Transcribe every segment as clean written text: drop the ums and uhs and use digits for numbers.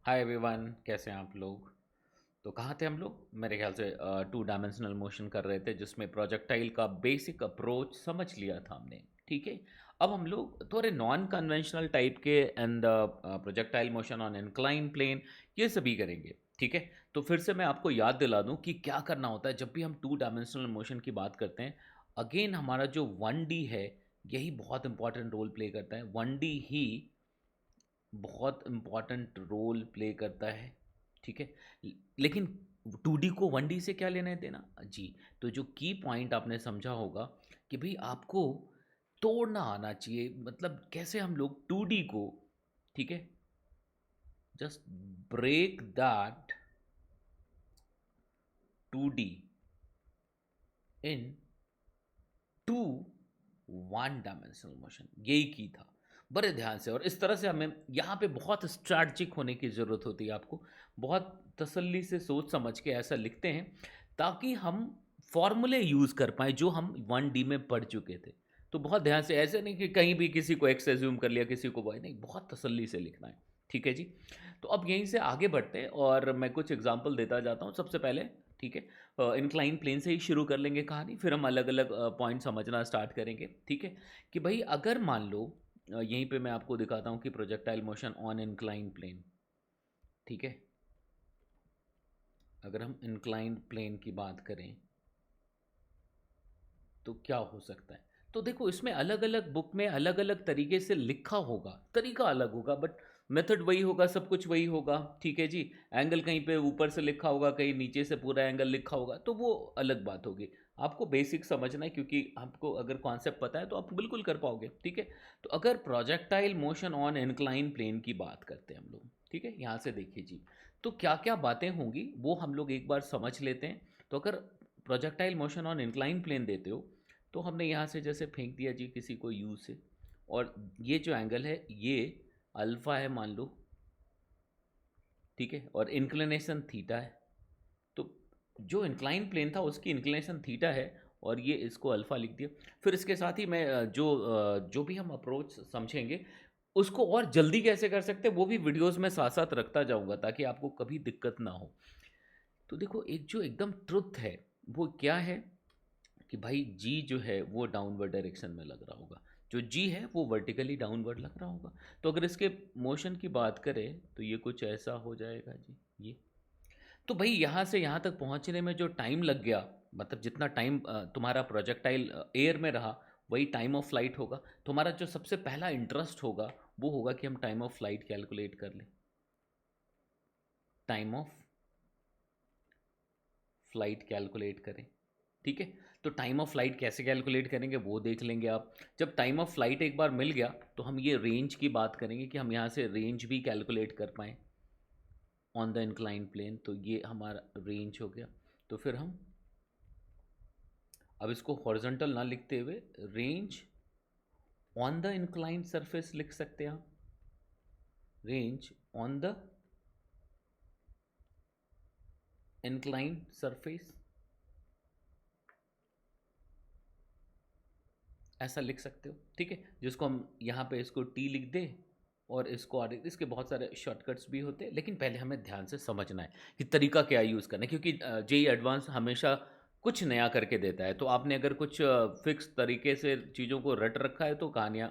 Hi everyone, कैसे हैं आप लोग। तो कहाँ थे हम लोग? मेरे ख्याल से टू डायमेंशनल मोशन कर रहे थे, जिसमें प्रोजेक्टाइल का बेसिक अप्रोच समझ लिया था हमने। ठीक है। अब हम लोग थोड़े नॉन कन्वेंशनल टाइप के and projectile motion on incline plane ये सभी करेंगे। ठीक है। तो फिर से मैं आपको याद दिला दूं कि क्या करना होता है जब भी हम टू डायमेंशनल मोशन की बात करते हैं। अगेन हमारा जो 1D है, यही बहुत इंपॉर्टेंट रोल प्ले करता है। 1D ही बहुत इम्पॉर्टेंट रोल प्ले करता है। ठीक है। लेकिन 2D को 1D से क्या लेना है देना जी। तो जो की पॉइंट आपने समझा होगा कि भाई आपको तोड़ना आना चाहिए, मतलब कैसे हम लोग 2D को, ठीक है, just break that 2D into one dimensional motion, यही की था। बड़े ध्यान से, और इस तरह से हमें यहाँ पे बहुत स्ट्रैटेजिक होने की ज़रूरत होती है। आपको बहुत तसल्ली से सोच समझ के ऐसा लिखते हैं ताकि हम फॉर्मूले यूज़ कर पाएँ जो हम 1D में पढ़ चुके थे। तो बहुत ध्यान से, ऐसे नहीं कि कहीं भी किसी को एक्स एज्यूम कर लिया, किसी को वाई, नहीं, बहुत तसल्ली से लिखना है। ठीक है जी। तो अब यहीं से आगे बढ़ते हैं और मैं कुछ एग्जांपल देता जाता हूँ सबसे पहले। ठीक है। इंक्लाइन प्लेन से ही शुरू कर लेंगे कहानी, फिर हम अलग अलग पॉइंट समझना स्टार्ट करेंगे। ठीक है। कि भाई अगर मान लो यहीं पे मैं आपको दिखाता हूँ कि projectile motion on incline plane. ठीक है। अगर हम इंक्लाइन प्लेन की बात करें तो क्या हो सकता है। तो देखो, इसमें अलग अलग बुक में अलग अलग तरीके से लिखा होगा, तरीका अलग होगा, बट मेथड वही होगा, सब कुछ वही होगा। ठीक है जी। एंगल कहीं पे ऊपर से लिखा होगा, कहीं नीचे से पूरा एंगल लिखा होगा, तो वो अलग बात होगी। आपको बेसिक समझना है, क्योंकि आपको अगर कॉन्सेप्ट पता है तो आप बिल्कुल कर पाओगे। ठीक है। तो अगर projectile motion on incline plane की बात करते हैं हम लोग, ठीक है, यहाँ से देखिए जी। तो क्या क्या बातें होंगी वो हम लोग एक बार समझ लेते हैं। तो अगर projectile motion on incline plane देते हो, तो हमने यहाँ से जैसे फेंक दिया जी किसी को यू से, और ये जो एंगल है ये अल्फ़ा है मान लो। ठीक है। और इंक्लिनेशन थीटा है। तो जो इंक्लाइन प्लेन था उसकी इंक्लिनेशन थीटा है, और ये इसको अल्फ़ा लिख दिया। फिर इसके साथ ही मैं जो भी हम अप्रोच समझेंगे उसको और जल्दी कैसे कर सकते हैं वो भी वीडियोस में साथ साथ रखता जाऊंगा, ताकि आपको कभी दिक्कत ना हो। तो देखो, एक जो एकदम ट्रुथ है वो क्या है कि भाई जी जो है वो डाउनवर्ड डायरेक्शन में लग रहा होगा, जो जी है वो वर्टिकली डाउनवर्ड लग रहा होगा। तो अगर इसके मोशन की बात करें तो ये कुछ ऐसा हो जाएगा जी। ये तो भाई यहाँ से यहाँ तक पहुँचने में जो टाइम लग गया, मतलब जितना टाइम तुम्हारा प्रोजेक्टाइल एयर में रहा, वही टाइम ऑफ फ्लाइट होगा। तुम्हारा जो सबसे पहला इंटरेस्ट होगा वो होगा कि हम टाइम ऑफ फ्लाइट कैलकुलेट कर लें। टाइम ऑफ फ्लाइट कैलकुलेट करें। ठीक है। तो टाइम ऑफ फ्लाइट कैसे कैलकुलेट करेंगे वो देख लेंगे आप। जब टाइम ऑफ फ्लाइट एक बार मिल गया तो हम ये रेंज की बात करेंगे कि हम यहाँ से रेंज भी कैलकुलेट कर पाएँ ऑन द इंक्लाइन प्लेन। तो ये हमारा रेंज हो गया। तो फिर हम अब इसको हॉरिजॉन्टल ना लिखते हुए range on the incline surface लिख सकते हैं हम। Range on the incline surface, ऐसा लिख सकते हो। ठीक है। जिसको हम यहाँ पे इसको टी लिख दें, और इसको आर, इसके बहुत सारे शॉर्टकट्स भी होते हैं, लेकिन पहले हमें ध्यान से समझना है कि तरीका क्या यूज़ करना है, क्योंकि जेई एडवांस हमेशा कुछ नया करके देता है। तो आपने अगर कुछ फिक्स तरीके से चीज़ों को रट रखा है तो कहानियाँ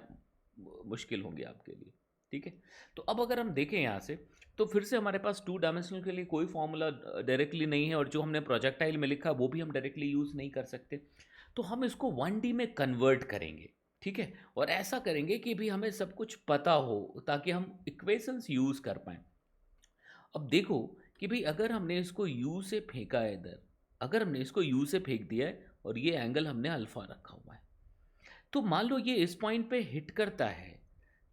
मुश्किल होंगी आपके लिए। ठीक है। तो अब अगर हम देखें यहाँ से, तो फिर से हमारे पास टू डायमेंशनल के लिए कोई फॉर्मूला डायरेक्टली नहीं है, और जो हमने प्रोजेक्टाइल में लिखा वो भी हम डायरेक्टली यूज़ नहीं कर सकते। तो हम इसको 1D में कन्वर्ट करेंगे। ठीक है। और ऐसा करेंगे कि भी हमें सब कुछ पता हो, ताकि हम इक्वेशंस यूज़ कर पाएँ। अब देखो कि भाई अगर हमने इसको यू से फेंका है इधर, अगर हमने इसको यू से फेंक दिया है और ये एंगल हमने अल्फ़ा रखा हुआ है, तो मान लो ये इस पॉइंट पे हिट करता है।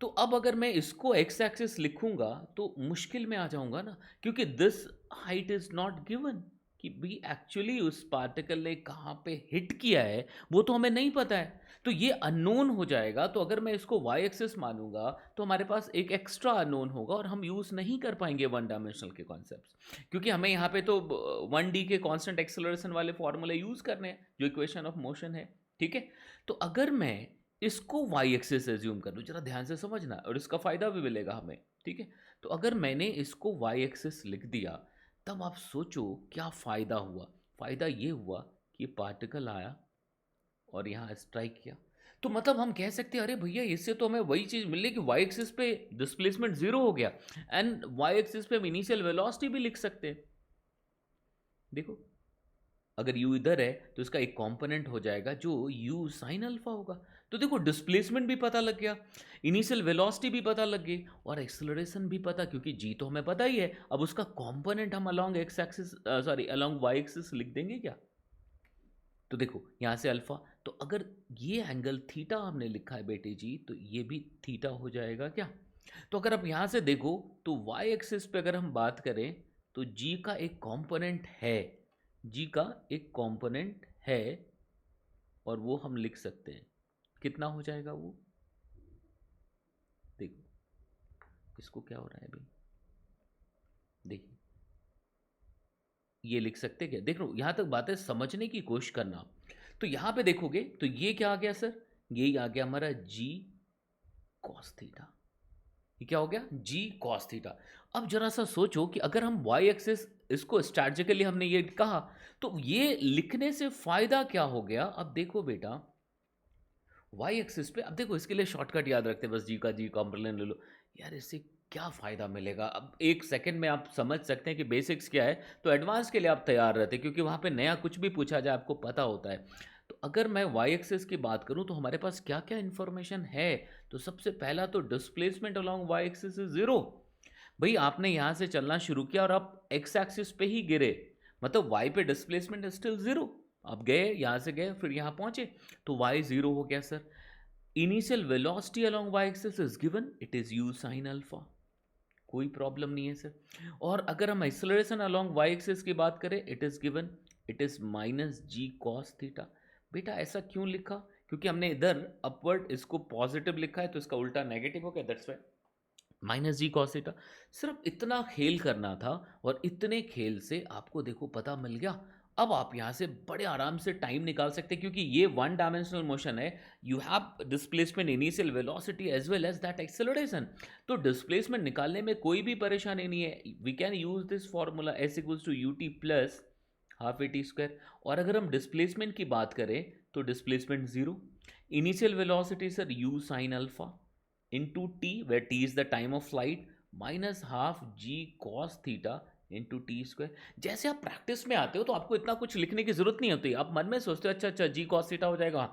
तो अब अगर मैं इसको एक्स एक्सिस लिखूंगा तो मुश्किल में आ जाऊंगा ना, क्योंकि this height is not given, कि भी एक्चुअली उस पार्टिकल ने कहाँ पे हिट किया है वो तो हमें नहीं पता है। तो ये अननोन हो जाएगा। तो अगर मैं इसको वाई एक्सिस मानूंगा तो हमारे पास एक एक्स्ट्रा अननोन होगा, और हम यूज़ नहीं कर पाएंगे वन डायमेंशनल के कॉन्सेप्ट, क्योंकि हमें यहाँ पे तो 1D के कांस्टेंट एक्सेलरेशन वाले फॉर्मूले यूज़ करने हैं जो इक्वेशन ऑफ मोशन है। ठीक है। तो अगर मैं इसको वाई एक्सिस एज्यूम कर लूँ, जरा ध्यान से समझना, और इसका फ़ायदा भी मिलेगा हमें। ठीक है। तो अगर मैंने इसको वाई एक्सिस लिख दिया, तब आप सोचो क्या फ़ायदा हुआ। फ़ायदा ये हुआ कि पार्टिकल आया और यहाँ स्ट्राइक किया। तो मतलब हम कह सकते हैं अरे भैया इससे तो हमें वही चीज़ मिल रही कि वाई एक्सिस पे डिस्प्लेसमेंट ज़ीरो हो गया, एंड वाई एक्सिस पे हम इनिशियल वेलोसिटी भी लिख सकते हैं। देखो अगर u इधर है तो इसका एक कंपोनेंट हो जाएगा जो u साइन अल्फा होगा। तो देखो डिस्प्लेसमेंट भी पता लग गया, इनिशियल वेलोसिटी भी पता लग गई, और एक्सेलरेशन भी पता, क्योंकि g तो हमें पता ही है। अब उसका कंपोनेंट हम along X axis sorry along Y axis लिख देंगे क्या। तो देखो यहाँ से अल्फा, तो अगर ये एंगल थीटा हमने लिखा है बेटे जी, तो ये भी थीटा हो जाएगा क्या। तो अगर आप यहाँ से देखो तो वाई एक्सिस पे अगर हम बात करें तो जी का एक कंपोनेंट है, जी का एक कंपोनेंट है, और वो हम लिख सकते हैं। कितना हो जाएगा वो, देखो इसको क्या हो रहा है अभी, देखिए ये लिख सकते क्या, देख लो यहाँ तक बातें समझने की कोशिश करना। तो यहाँ पे देखोगे तो ये क्या आ गया सर, ये आ गया हमारा जी कॉस थीटा। ये क्या हो गया, जी कॉस थीटा। अब जरा सा सोचो कि अगर हम वाई एक्सिस, इसको स्ट्रैटेजिकली हमने ये कहा, तो ये लिखने से फायदा क्या हो गया। अब देखो बेटा वाई एक्सिस पे, अब देखो इसके लिए शॉर्टकट याद रखते हैं, बस जी का जी कॉम्पोनेंट ले लो। यार इससे क्या फ़ायदा मिलेगा, अब एक सेकंड में आप समझ सकते हैं कि बेसिक्स क्या है, तो एडवांस के लिए आप तैयार रहते, क्योंकि वहाँ पे नया कुछ भी पूछा जाए आपको पता होता है। तो अगर मैं वाई एक्सिस की बात करूँ तो हमारे पास क्या क्या इन्फॉर्मेशन है। तो सबसे पहला तो displacement along Y axis is zero. भाई आपने यहाँ से चलना शुरू किया और आप एक्स एक्सिस पे ही गिरे, मतलब वाई पे डिस्प्लेसमेंट इज स्टिल ज़ीरो। आप गए यहाँ से गए फिर यहाँ पहुँचे, तो वाई ज़ीरो हो गया sir. Initial velocity along Y axis is given, it is u sine alpha, कोई प्रॉब्लम नहीं है सर। और अगर हम एक्सेलरेशन अलोंग वाई एक्सिस की बात करें, it is given, it is minus g cos theta. बेटा ऐसा क्यों लिखा, क्योंकि हमने इधर अपवर्ड इसको पॉजिटिव लिखा है, तो इसका उल्टा नेगेटिव हो गया, that's why minus g cos theta. सिर्फ इतना खेल करना था, और इतने खेल से आपको देखो पता मिल गया। अब आप यहाँ से बड़े आराम से टाइम निकाल सकते हैं, क्योंकि ये वन डायमेंशनल मोशन है। You have displacement, initial velocity as well as that acceleration. तो डिस्प्लेसमेंट निकालने में कोई भी परेशानी नहीं है। We can use this formula s equals to u t plus half a t square. और अगर हम डिस्प्लेसमेंट की बात करें तो displacement zero, initial velocity sir u sine alpha into t, where t is the time of flight, minus half g cos theta into t square। जैसे आप practice में आते हो तो आपको इतना कुछ लिखने की जरूरत नहीं होती, आप मन में सोचते हो अच्छा अच्छा जी cos थीटा हो जाएगा।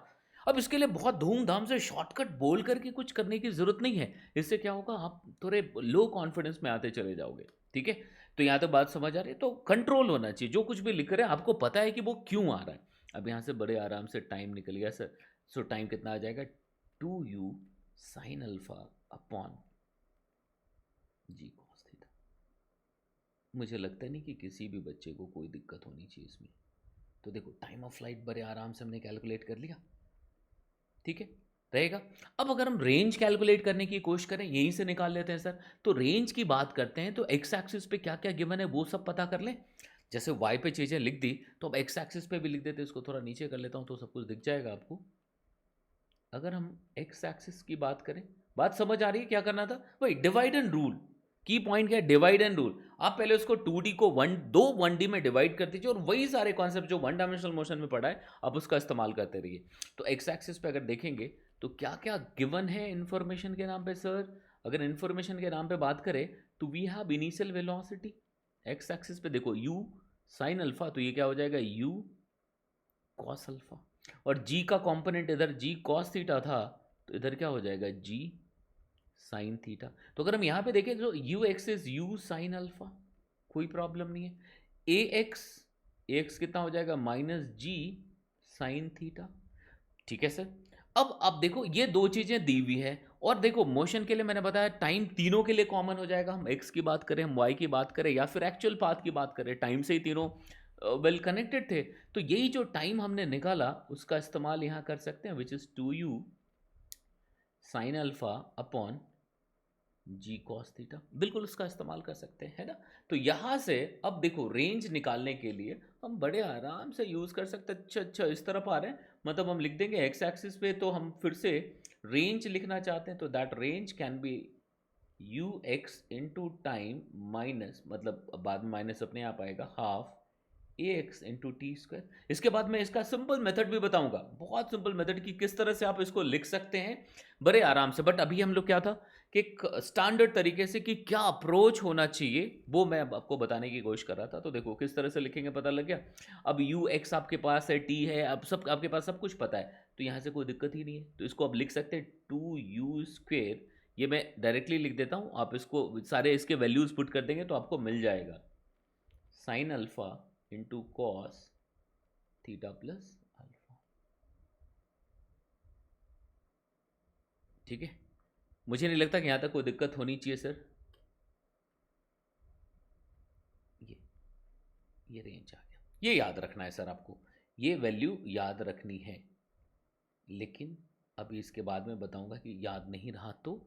अब इसके लिए बहुत धूमधाम से शॉर्टकट बोल करके कुछ करने की जरूरत नहीं है। इससे क्या होगा, आप थोड़े लो कॉन्फिडेंस में आते चले जाओगे। ठीक है, तो यहाँ तक बात समझ आ रही है। तो कंट्रोल होना चाहिए, जो कुछ भी लिख रहे हैं आपको पता है कि वो क्यों आ रहा है। अब यहाँ से बड़े आराम से टाइम निकल गया सर। सो टाइम कितना आ जाएगा, 2u sine alpha upon g cos theta. मुझे लगता नहीं कि किसी भी बच्चे को कोई दिक्कत होनी चाहिए इसमें। तो देखो टाइम ऑफ फ्लाइट बड़े आराम से हमने कैलकुलेट कर लिया, ठीक है रहेगा। अब अगर हम रेंज कैलकुलेट करने की कोशिश करें, यहीं से निकाल लेते हैं सर। तो रेंज की बात करते हैं तो एक्स एक्सिस पे क्या क्या गिवन है वो सब पता कर लें। जैसे वाई पे चीज़ें लिख दी, तो अब एक्स एक्सिस पे भी लिख देते हैं। इसको थोड़ा नीचे कर लेता हूँ तो सब कुछ दिख जाएगा आपको। अगर हम एक्स एक्सिस की बात करें, बात समझ आ रही है क्या करना था, वही डिवाइड एंड रूल। की पॉइंट क्या है, डिवाइड एंड रूल। आप पहले उसको 2D को दो 1D में डिवाइड कर दीजिए, और वही सारे कॉन्सेप्ट जो वन डायमेंशनल मोशन में पढ़ा है आप उसका इस्तेमाल करते रहिए। तो एक्स एक्सिस पे अगर देखेंगे तो क्या क्या गिवन है इन्फॉर्मेशन के नाम पे सर। अगर इन्फॉर्मेशन के नाम पे बात करें तो we have initial velocity. X axis पे देखो u साइन अल्फा, तो ये क्या हो जाएगा u कॉस अल्फा। और जी का कंपोनेंट इधर जी कॉस थीटा था, तो इधर क्या हो जाएगा जी साइन थीटा। तो अगर हम यहाँ पे देखें तो you x is you sine alpha, कोई प्रॉब्लम नहीं है। ए एक्स कितना हो जाएगा, माइनस जी साइन थीटा। ठीक है सर। अब आप देखो ये दो चीजें दी हुई है, और देखो मोशन के लिए मैंने बताया टाइम तीनों के लिए कॉमन हो जाएगा। हम एक्स की बात करें, हम वाई की बात करें, या फिर एक्चुअल पाथ की बात करें, टाइम से ही तीनों वेल कनेक्टेड थे। तो यही जो टाइम हमने निकाला उसका इस्तेमाल यहाँ कर सकते हैं, which is 2u sine alpha upon g cos theta. बिल्कुल उसका इस्तेमाल कर सकते हैं, है ना। तो यहाँ से अब देखो रेंज निकालने के लिए हम बड़े आराम से यूज़ कर सकते हैं। अच्छा अच्छा इस तरफ आ रहे हैं, मतलब हम लिख देंगे एक्स एक्सिस पे, तो हम फिर से रेंज लिखना चाहते हैं तो that range can B you x into time minus, मतलब बाद में माइनस अपने आप आएगा, हाफ ए एक्स इंटू टी स्क्वायर। इसके बाद मैं इसका सिंपल मेथड भी बताऊंगा, बहुत सिंपल मेथड कि किस तरह से आप इसको लिख सकते हैं बड़े आराम से। बट अभी हम लोग क्या था कि एक स्टैंडर्ड तरीके से कि क्या अप्रोच होना चाहिए वो मैं अब आपको बताने की कोशिश कर रहा था। तो देखो किस तरह से लिखेंगे, पता लग गया। अब यू एक्स आपके पास है, टी है, अब सब आपके पास सब कुछ पता है, तो यहाँ से कोई दिक्कत ही नहीं है। तो इसको आप लिख सकते हैं 2u², ये मैं डायरेक्टली लिख देता हूँ, आप इसको सारे इसके वैल्यूज पुट कर देंगे तो आपको मिल जाएगा sine alpha into cos theta plus alpha. ठीक है, मुझे नहीं लगता कि यहां तक कोई दिक्कत होनी चाहिए सर। ये ये रेंज आ गया, ये याद रखना है सर आपको, ये वैल्यू याद रखनी है। लेकिन अभी इसके बाद में बताऊंगा कि याद नहीं रहा तो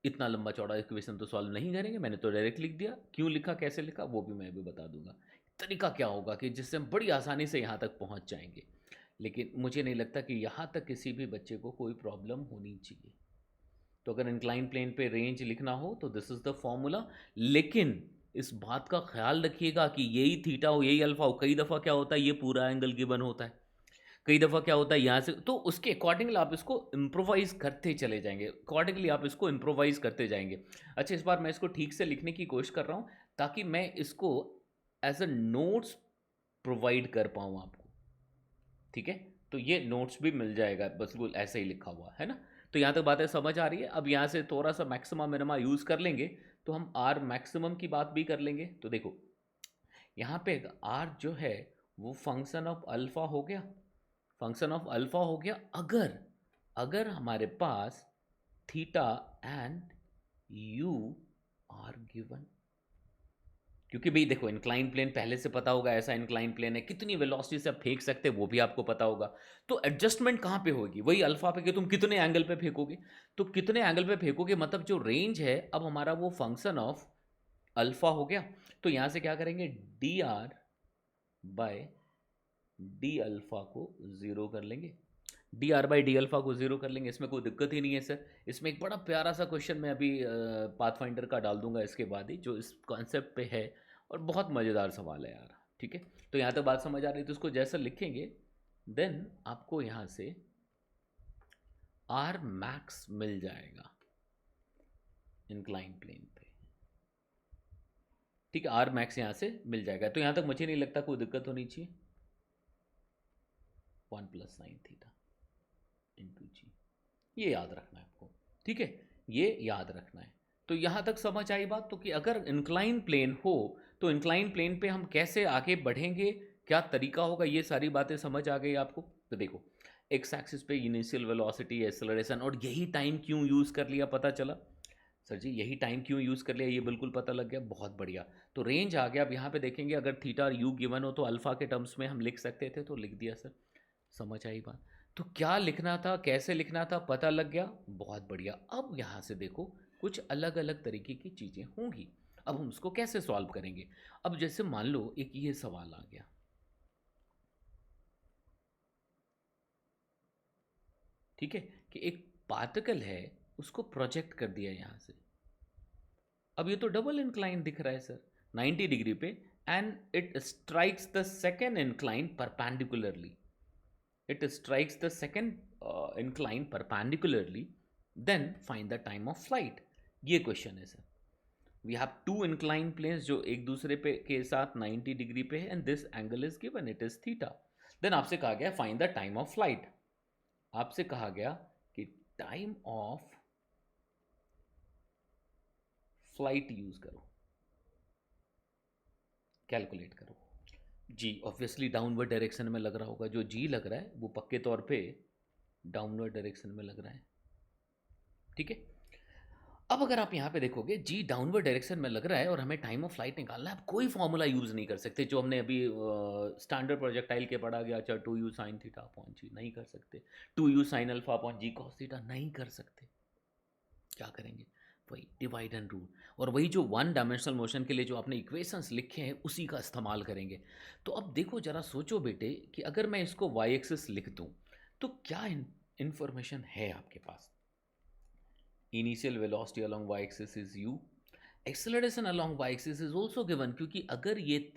इतना लंबा चौड़ा इक्वेशन तो सॉल्व नहीं करेंगे। मैंने तो डायरेक्ट लिख दिया, क्यों लिखा कैसे लिखा वो भी मैं भी बता दूंगा। तरीका क्या होगा कि जिससे हम बड़ी आसानी से यहाँ तक पहुँच जाएंगे। लेकिन मुझे नहीं लगता कि यहाँ तक किसी भी बच्चे को कोई प्रॉब्लम होनी चाहिए। तो अगर इंक्लाइन प्लेन पे रेंज लिखना हो तो दिस इज द फॉर्मूला। लेकिन इस बात का ख्याल रखिएगा कि यही थीटा हो यही अल्फा हो, कई दफ़ा क्या होता है ये पूरा एंगल गिवन होता है, कई दफ़ा क्या होता है यहाँ से, तो उसके अकॉर्डिंगली आप इसको इम्प्रोवाइज करते चले जाएंगे, अकॉर्डिंगली आप इसको इम्प्रोवाइज करते जाएंगे। अच्छा, इस बार मैं इसको ठीक से लिखने की कोशिश कर रहा हूँ ताकि मैं इसको एज अ नोट्स प्रोवाइड कर पाऊँ आपको। ठीक है, तो ये नोट्स भी मिल जाएगा, बस बिल्कुल ऐसे ही लिखा हुआ है ना। तो यहाँ तक बातें समझ आ रही है। अब यहाँ से थोड़ा सा मैक्सिमम मिनिमा यूज़ कर लेंगे तो हम आर मैक्सिमम की बात भी कर लेंगे। तो देखो यहाँ पे आर जो है वो फंक्शन ऑफ अल्फा हो गया, फंक्शन ऑफ अल्फा हो गया अगर अगर हमारे पास theta and U are given. क्योंकि भाई देखो इंक्लाइन प्लेन पहले से पता होगा, ऐसा इंक्लाइन प्लेन है, कितनी वेलोसिटी से आप फेंक सकते हैं वो भी आपको पता होगा। तो एडजस्टमेंट कहाँ पे होगी, वही अल्फा पे कि तुम कितने एंगल पे फेंकोगे। तो कितने एंगल पे फेंकोगे मतलब जो रेंज है अब हमारा वो फंक्शन ऑफ अल्फा हो गया। तो यहां से क्या करेंगे, d r by d alpha को ज़ीरो कर लेंगे, d r by d alpha को ज़ीरो कर लेंगे। इसमें कोई दिक्कत ही नहीं है सर। इसमें एक बड़ा प्यारा सा क्वेश्चन मैं अभी पाथफाइंडर का डाल दूंगा इसके बाद ही, जो इस कॉन्सेप्ट पे है और बहुत मज़ेदार सवाल है यार। ठीक है, तो यहाँ तक बात समझ आ रही है, तो इसको जैसा लिखेंगे देन आपको यहाँ से आर मैक्स मिल जाएगा इंक्लाइन प्लेन पे। ठीक है, आर मैक्स यहाँ से मिल जाएगा। तो यहाँ तक मुझे नहीं लगता कोई दिक्कत होनी चाहिए। 1 प्लस साइन थीटा इंटू जी, ये याद रखना है आपको। ठीक है, ये याद रखना है। तो यहाँ तक समझ आई बात। तो कि अगर इंक्लाइन प्लेन हो तो इंक्लाइन प्लेन पे हम कैसे आगे बढ़ेंगे, क्या तरीका होगा, ये सारी बातें समझ आ गई आपको। तो देखो एक्स एक्सिस पे इनिशियल वेलोसिटी, एक्सेलरेशन, और यही टाइम क्यों यूज़ कर लिया पता चला सर जी, यही टाइम क्यों यूज़ कर लिया ये बिल्कुल पता लग गया, बहुत बढ़िया। तो रेंज आ गया। अब यहाँ पे देखेंगे अगर थीटा और यू गिवन हो तो अल्फा के टर्म्स में हम लिख सकते थे, तो लिख दिया सर। समझ आई बात। तो क्या लिखना था कैसे लिखना था पता लग गया, बहुत बढ़िया। अब यहाँ से देखो कुछ अलग अलग तरीके की चीज़ें होंगी, अब हम उसको कैसे सॉल्व करेंगे। अब जैसे मान लो एक ये सवाल आ गया, ठीक है, कि एक पार्टिकल है उसको प्रोजेक्ट कर दिया यहाँ से। अब ये तो डबल इंक्लाइन दिख रहा है सर 90 डिग्री पे, and it strikes the second incline perpendicularly, it strikes the second incline perpendicularly, then find the time of flight। ये क्वेश्चन है sir. We have two incline planes जो एक दूसरे पे के साथ 90 डिग्री पे है, and this angle is given, it is theta. Then आपसे कहा गया find the time of flight. आपसे कहा गया कि टाइम ऑफ फ्लाइट यूज करो, कैलकुलेट करो। जी ऑब्वियसली डाउनवर्ड डायरेक्शन में लग रहा होगा, जो जी लग रहा है वो पक्के तौर पे डाउनवर्ड डायरेक्शन में लग रहा है। ठीक है, अब अगर आप यहाँ पे देखोगे जी डाउनवर्ड डायरेक्शन में लग रहा है और हमें टाइम ऑफ फ्लाइट निकालना है, आप कोई फॉर्मूला यूज़ नहीं कर सकते जो हमने अभी स्टैंडर्ड प्रोजेक्टाइल के पढ़ा गया। अच्छा 2u साइन थीटा अपॉन जी नहीं कर सकते, 2u sine alpha upon g cos theta नहीं कर सकते। क्या करेंगे, वही डिवाइड एंड रूल, और वही जो वन डायमेंशनल मोशन के लिए जो आपने इक्वेशंस लिखे हैं उसी का इस्तेमाल करेंगे। तो अब देखो जरा सोचो बेटे कि अगर मैं इसको वाई एक्सिस लिख दूँ तो क्या इन्फॉर्मेशन है आपके पास। Initial velocity along Y axis is U, acceleration along Y axis is also given, क्योंकि अगर ये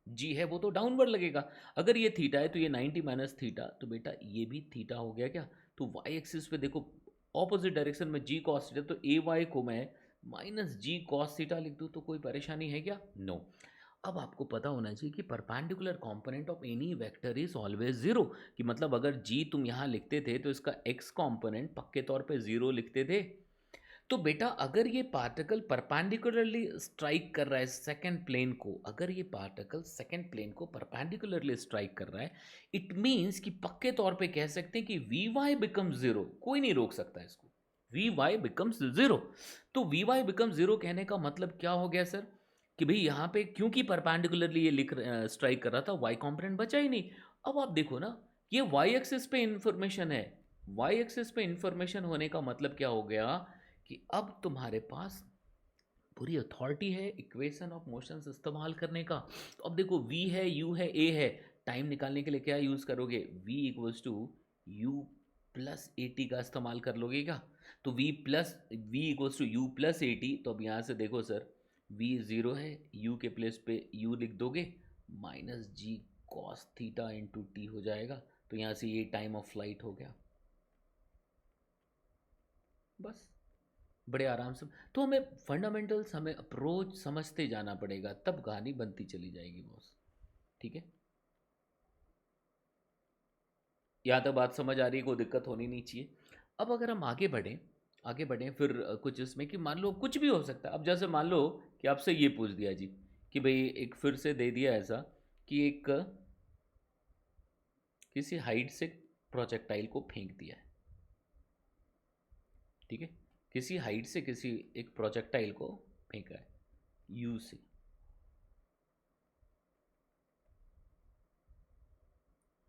जी है वो तो डाउनवर्ड लगेगा, अगर ये थीटा है तो ये 90 माइनस थीटा, तो बेटा ये भी थीटा हो गया क्या, तो वाई एक्सिस पे देखो ऑपोजिट डायरेक्शन में जी कॉस थीटा, तो ए वाई को मैं माइनस जी कॉस थीटा लिख दूँ तो कोई परेशानी है क्या, नो। अब आपको पता होना चाहिए कि perpendicular component of any vector is always zero, कि मतलब अगर जी तुम यहाँ लिखते थे तो इसका एक्स कंपोनेंट पक्के तौर पे जीरो लिखते थे। तो बेटा अगर ये पार्टिकल परपेंडिकुलरली स्ट्राइक कर रहा है सेकंड प्लेन को, अगर ये पार्टिकल सेकंड प्लेन को परपेंडिकुलरली स्ट्राइक कर रहा है, इट मींस कि पक्के तौर पे कह सकते हैं कि वी वाई बिकम जीरो, कोई नहीं रोक सकता इसको, वी वाई बिकम्स जीरो। तो वी वाई बिकम जीरो कहने का मतलब क्या हो गया सर, कि भाई यहाँ पे क्योंकि परपेंडिकुलरली ये लिख स्ट्राइक कर रहा था, वाई कॉम्पोनेंट बचा ही नहीं। अब आप देखो ना, ये वाई एक्सिस पे इंफॉर्मेशन है, वाई एक्सिस पे इंफॉर्मेशन होने का मतलब क्या हो गया कि अब तुम्हारे पास पूरी अथॉरिटी है इक्वेशन ऑफ मोशंस इस्तेमाल करने का। तो अब देखो v है, u है, a है, टाइम निकालने के लिए क्या यूज़ करोगे, v equals to u plus a t का इस्तेमाल कर लोगे क्या, तो v equals to u plus a t, तो अब यहाँ से देखो सर v ज़ीरो है, u के प्लेस पे u लिख दोगे, minus g cos theta into t हो जाएगा, तो यहाँ से ये टाइम ऑफ फ्लाइट हो गया, बस बड़े आराम से। तो हमें फंडामेंटल्स, हमें अप्रोच समझते जाना पड़ेगा, तब कहानी बनती चली जाएगी बॉस, ठीक है। यहाँ तक बात समझ आ रही है, कोई दिक्कत होनी नहीं चाहिए। अब अगर हम आगे बढ़ें फिर कुछ इसमें कि मान लो कुछ भी हो सकता है। अब जैसे मान लो कि आपसे ये पूछ दिया जी कि भाई एक फिर से दे दिया ऐसा कि एक किसी हाइट से प्रोजेक्टाइल को फेंक दिया है, ठीक है, किसी हाइट से किसी एक प्रोजेक्टाइल को फेंका है यू से,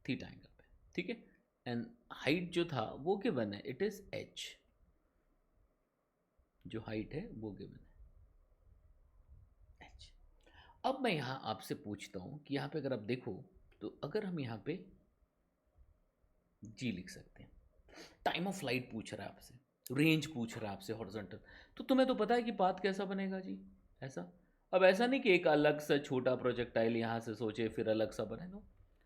थीटा एंगल पे, ठीक है, एंड हाइट जो था वो गिवन है, इट इज एच, जो हाइट है वो गिवन है एच। अब मैं यहां आपसे पूछता हूं कि यहां पे अगर आप देखो, तो अगर हम यहां पे जी लिख सकते हैं, टाइम ऑफ फ्लाइट पूछ रहा है आपसे, रेंज पूछ रहा है आपसे हॉरिजॉन्टल, तो तुम्हें तो पता है कि पाथ कैसा बनेगा जी, ऐसा। अब ऐसा नहीं कि एक अलग सा छोटा प्रोजेक्टाइल यहाँ से सोचे फिर अलग सा बने, नो।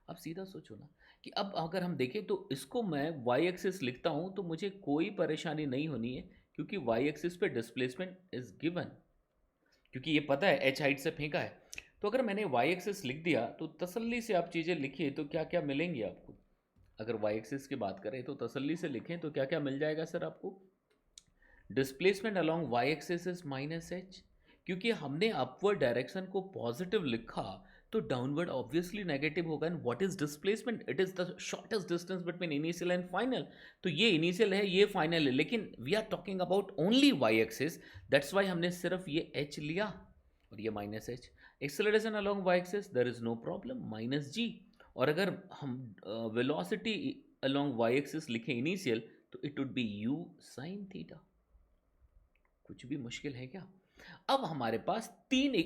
अब सीधा सोचो ना कि अब अगर हम देखें तो इसको मैं वाई एक्सिस लिखता हूँ तो मुझे कोई परेशानी नहीं होनी है, क्योंकि वाई एक्सिस पे डिस्प्लेसमेंट इज गिवन, क्योंकि ये पता है एच हाइट से फेंका है। तो अगर मैंने वाई एक्सिस लिख दिया तो तसल्ली से आप चीज़ें लिखिए तो क्या क्या मिलेंगी आपको। अगर वाई एक्सिस की बात करें तो तसल्ली से लिखें तो क्या क्या मिल जाएगा सर आपको, displacement along Y axis is minus h, क्योंकि हमने अपवर्ड डायरेक्शन को पॉजिटिव लिखा तो डाउनवर्ड ऑब्वियसली नेगेटिव होगा। And what is displacement, it is the shortest distance between initial and final, तो ये इनिशियल है ये फाइनल है, लेकिन we are talking about only Y axis, that's why हमने सिर्फ ये एच लिया और ये minus h. Acceleration along Y axis there is no problem, minus जी। और अगर हम वेलोसिटी अलोंग वाई एक्सिस लिखें इनिशियल, तो it would be you sine theta, कुछ भी मुश्किल है क्या। अब हमारे पास तीन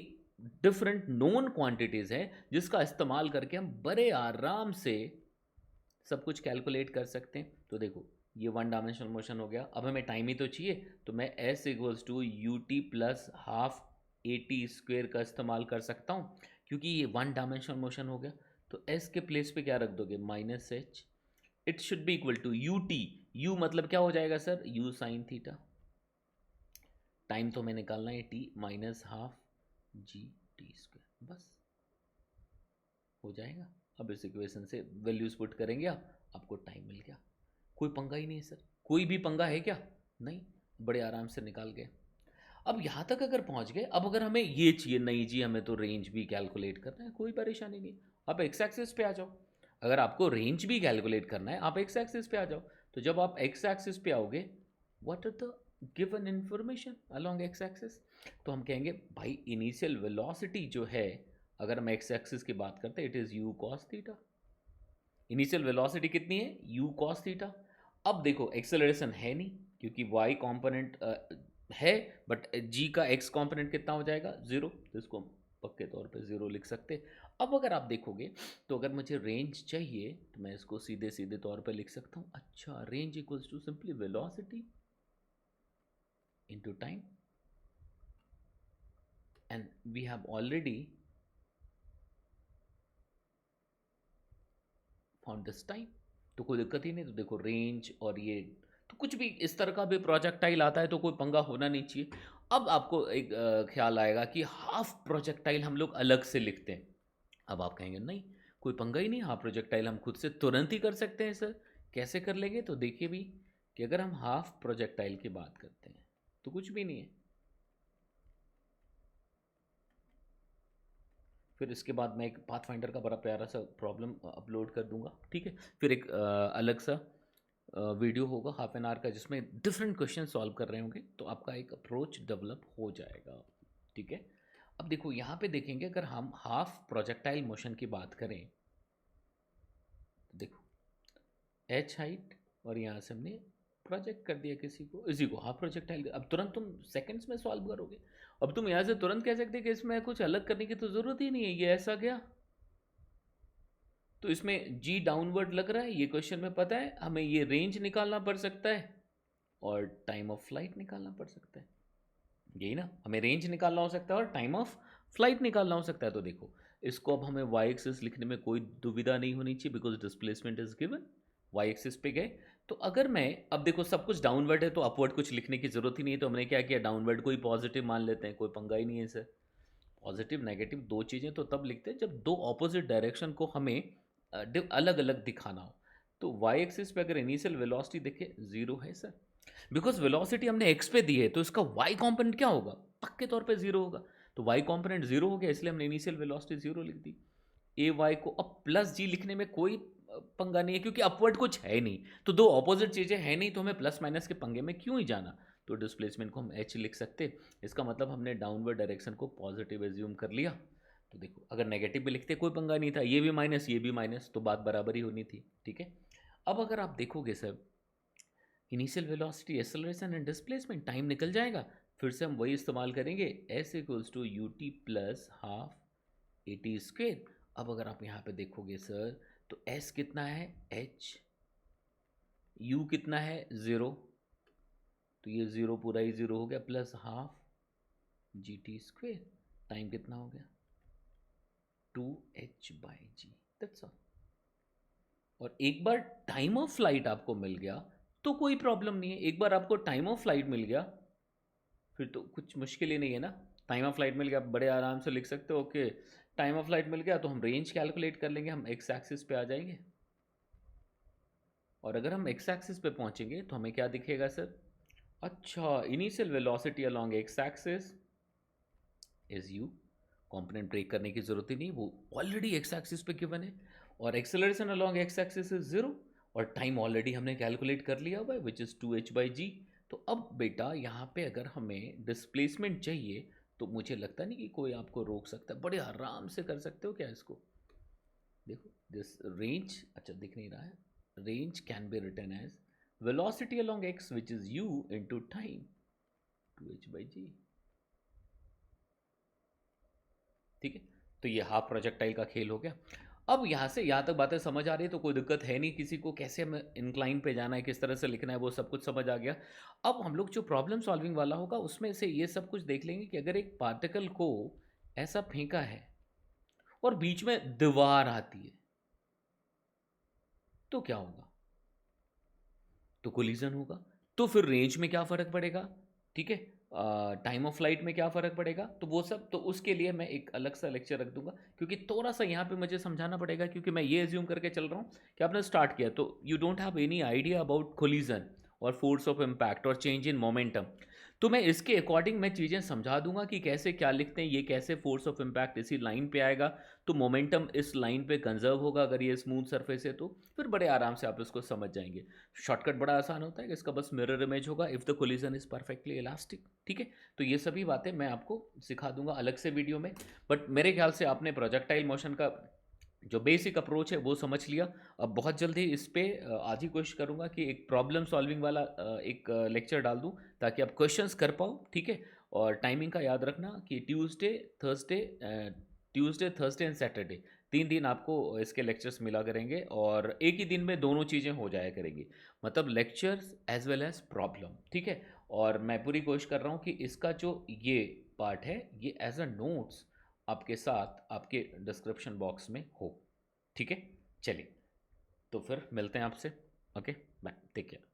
डिफरेंट नोन क्वांटिटीज हैं जिसका इस्तेमाल करके हम बड़े आराम से सब कुछ कैलकुलेट कर सकते हैं। तो देखो ये वन डायमेंशनल मोशन हो गया, अब हमें टाइम ही तो चाहिए, तो मैं s equals to u t plus half a t square का इस्तेमाल कर सकता हूँ, क्योंकि ये वन डायमेंशनल मोशन हो गया। तो एस के प्लेस पे क्या रख दोगे, minus h, it should be equal to u t, u मतलब क्या हो जाएगा sir, u sine theta, time तो हमें निकालना है t, minus half g t square, बस हो जाएगा। अब इस इक्वेशन से वैल्यूज पुट करेंगे आपको टाइम मिल गया, कोई पंगा ही नहीं है सर, कोई भी पंगा है क्या, नहीं, बड़े आराम से निकाल गए। अब यहाँ तक अगर पहुँच गए, अब अगर हमें ये चाहिए, नहीं जी हमें तो रेंज भी कैलकुलेट करना है, कोई परेशानी नहीं, आप एक्स एक्सिस पे आ जाओ। अगर आपको रेंज भी कैलकुलेट करना है आप एक्स एक्सिस पे आ जाओ। तो जब आप एक्स एक्सिस पे आओगे, what are the given information along X axis, तो हम कहेंगे भाई इनिशियल वेलोसिटी जो है, अगर हम एक्स एक्सिस की बात करते हैं, it is you cos theta, initial velocity कितनी है, यू कॉस थीटा। अब देखो एक्सेलरेशन है नहीं, क्योंकि वाई कॉम्पोनेंट है, बट जी का एक्स कॉम्पोनेंट कितना हो जाएगा, जीरो, तो इसको हम पक्के तौर पे जीरो लिख सकते हैं। अब अगर आप देखोगे तो अगर मुझे रेंज चाहिए तो मैं इसको सीधे सीधे तौर पे लिख सकता हूँ, अच्छा range equals to simply velocity, into time, and we have already found this time, तो कोई दिक्कत ही नहीं। तो देखो रेंज और ये, तो कुछ भी इस तरह का भी प्रोजेक्टाइल आता है तो कोई पंगा होना नहीं चाहिए। अब आपको एक ख्याल आएगा कि हाफ प्रोजेक्टाइल हम लोग अलग से लिखते हैं। अब आप कहेंगे नहीं कोई पंगा ही नहीं, हाफ प्रोजेक्टाइल हम खुद से तुरंत ही कर सकते हैं सर, कैसे कर लेंगे? तो देखिए भी कि अगर हम हाफ प्रोजेक्टाइल की बात करते हैं तो कुछ भी नहीं है। फिर इसके बाद मैं एक पाथफाइंडर का बड़ा प्यारा सा प्रॉब्लम अपलोड कर दूंगा, ठीक है। फिर एक अलग सा वीडियो होगा हाफ एन आवर का जिसमें डिफरेंट क्वेश्चन सॉल्व कर रहे होंगे, तो आपका एक अप्रोच डेवलप हो जाएगा, ठीक है। अब देखो यहाँ पे देखेंगे अगर हम हाफ प्रोजेक्टाइल मोशन की बात करें तो देखो एच हाइट और यहाँ से हमने प्रोजेक्ट कर दिया किसी को, इसी को हाफ प्रोजेक्टाइल। अब तुरंत तुम सेकंड्स में सॉल्व करोगे। अब तुम यहाँ से तुरंत कह सकते कि इसमें कुछ अलग करने की तो ज़रूरत ही नहीं है, ये ऐसा गया तो इसमें जी डाउनवर्ड लग रहा है, ये क्वेश्चन में पता है हमें ये रेंज निकालना पड़ सकता है और टाइम ऑफ फ्लाइट निकालना पड़ सकता है, यही ना, हमें रेंज निकालना हो सकता है और टाइम ऑफ फ्लाइट निकालना हो सकता है। तो देखो इसको अब हमें वाई एक्सिस लिखने में कोई दुविधा नहीं होनी चाहिए because displacement is given, Y axis पे गए। तो अगर मैं अब देखो सब कुछ डाउनवर्ड है तो अपवर्ड कुछ लिखने की जरूरत ही नहीं है, तो हमने क्या किया डाउनवर्ड को ही पॉजिटिव मान लेते हैं, कोई पंगा ही नहीं है सर। पॉजिटिव नेगेटिव दो चीज़ें तो तब लिखते हैं जब दो ऑपोजिट डायरेक्शन को हमें अलग अलग दिखाना हो। तो वाई एक्सिस पे अगर इनिशियल वेलोसिटी देखे जीरो है सर, बिकॉज वेलोसिटी हमने एक्स पे दी है तो इसका वाई कॉम्पोनेंट क्या होगा, पक्के तौर पे जीरो होगा। तो वाई कॉम्पोनेंट जीरो हो गया इसलिए हमने इनिशियल वेलोसिटी जीरो लिख दी। ए वाई को अब प्लस जी लिखने में कोई पंगा नहीं है क्योंकि अपवर्ड कुछ है नहीं, तो दो ऑपोजिट चीज़ें हैं नहीं तो हमें प्लस माइनस के पंगे में क्यों ही जाना। तो डिस्प्लेसमेंट को हम एच लिख सकते, इसका मतलब हमने डाउनवर्ड डायरेक्शन को पॉजिटिव एज्यूम कर लिया। तो देखो अगर नेगेटिव भी लिखते कोई पंगा नहीं था, ये भी माइनस ये भी माइनस तो बात बराबर ही होनी थी, ठीक है। अब अगर आप देखोगे sir initial velocity acceleration and displacement, time निकल जाएगा, फिर से हम वही इस्तेमाल करेंगे s equals to u t plus half a t square. अब अगर आप यहाँ पे देखोगे सर तो एस कितना है एच, यू कितना है ज़ीरो, तो ये ज़ीरो पूरा ही ज़ीरो हो गया plus half g T square, time कितना हो गया 2h/g, दैट्स ऑल। और एक बार टाइम ऑफ फ्लाइट आपको मिल गया तो कोई प्रॉब्लम नहीं है, एक बार आपको टाइम ऑफ फ्लाइट मिल गया फिर तो कुछ मुश्किल ही नहीं है ना। टाइम ऑफ फ्लाइट मिल गया बड़े आराम से लिख सकते हो, ओके टाइम ऑफ फ्लाइट मिल गया तो हम रेंज कैलकुलेट कर लेंगे, हम एक्स एक्सिस पे आ जाएंगे और अगर हम एक्स एक्सिस पे पहुंचेंगे तो हमें क्या दिखेगा सर, अच्छा initial velocity along X axis is u, component break करने की जरूरत ही नहीं, वो ऑलरेडी एक्स एक्सिस पे गिवन है, और acceleration along X axis is zero और टाइम ऑलरेडी हमने कैलकुलेट कर लिया हुआ है विच इज़ 2h/g। तो अब बेटा यहाँ पे अगर हमें डिस्प्लेसमेंट चाहिए तो मुझे लगता नहीं कि कोई आपको रोक सकता है, बड़े आराम से कर सकते हो क्या इसको। देखो दिस रेंज, अच्छा दिख नहीं रहा है, range can be written as velocity along X which is u into time 2h/g, ठीक है। तो ये हाफ प्रोजेक्टाइल का खेल हो गया। अब यहाँ से यहाँ तक बातें समझ आ रही है तो कोई दिक्कत है नहीं किसी को, कैसे हमें इंक्लाइन पे जाना है किस तरह से लिखना है वो सब कुछ समझ आ गया। अब हम लोग जो प्रॉब्लम सॉल्विंग वाला होगा उसमें से ये सब कुछ देख लेंगे कि अगर एक पार्टिकल को ऐसा फेंका है और बीच में दीवार आती है तो क्या होगा, तो कोलिजन होगा। तो फिर रेंज में क्या फ़र्क पड़ेगा, ठीक है, टाइम ऑफ फ्लाइट में क्या फ़र्क पड़ेगा, तो वो सब तो उसके लिए मैं एक अलग सा लेक्चर रख दूंगा क्योंकि थोड़ा सा यहाँ पे मुझे समझाना पड़ेगा क्योंकि मैं ये एज्यूम करके चल रहा हूँ कि आपने स्टार्ट किया तो you don't have any idea about collision और फोर्स ऑफ इम्पैक्ट और चेंज इन मोमेंटम। तो मैं इसके अकॉर्डिंग मैं चीज़ें समझा दूंगा कि कैसे क्या लिखते हैं, ये कैसे फोर्स ऑफ इम्पैक्ट इसी लाइन पे आएगा तो मोमेंटम इस लाइन पे कंजर्व होगा अगर ये स्मूथ सरफेस है तो फिर बड़े आराम से आप इसको समझ जाएंगे। शॉर्टकट बड़ा आसान होता है कि इसका बस मिरर इमेज होगा if the collision is perfectly elastic, ठीक है। तो ये सभी बातें मैं आपको सिखा दूंगा अलग से वीडियो में, बट मेरे ख्याल से आपने प्रोजेक्टाइल मोशन का जो बेसिक अप्रोच है वो समझ लिया। अब बहुत जल्दी इस पर आज ही कोशिश करूँगा कि एक प्रॉब्लम सॉल्विंग वाला एक लेक्चर डाल दूँ ताकि आप क्वेश्चंस कर पाओ, ठीक है। और टाइमिंग का याद रखना कि ट्यूसडे थर्सडे एंड सैटरडे 3 दिन आपको इसके लेक्चर्स मिला करेंगे और एक ही दिन में दोनों चीज़ें हो जाया करेंगी, मतलब lectures as well as problem, ठीक है। और मैं पूरी कोशिश कर रहा हूँ कि इसका जो ये पार्ट है ये एज अ नोट्स आपके साथ आपके डिस्क्रिप्शन बॉक्स में हो। ठीक है, चलिए तो फिर मिलते हैं आपसे। Okay, bye, take care.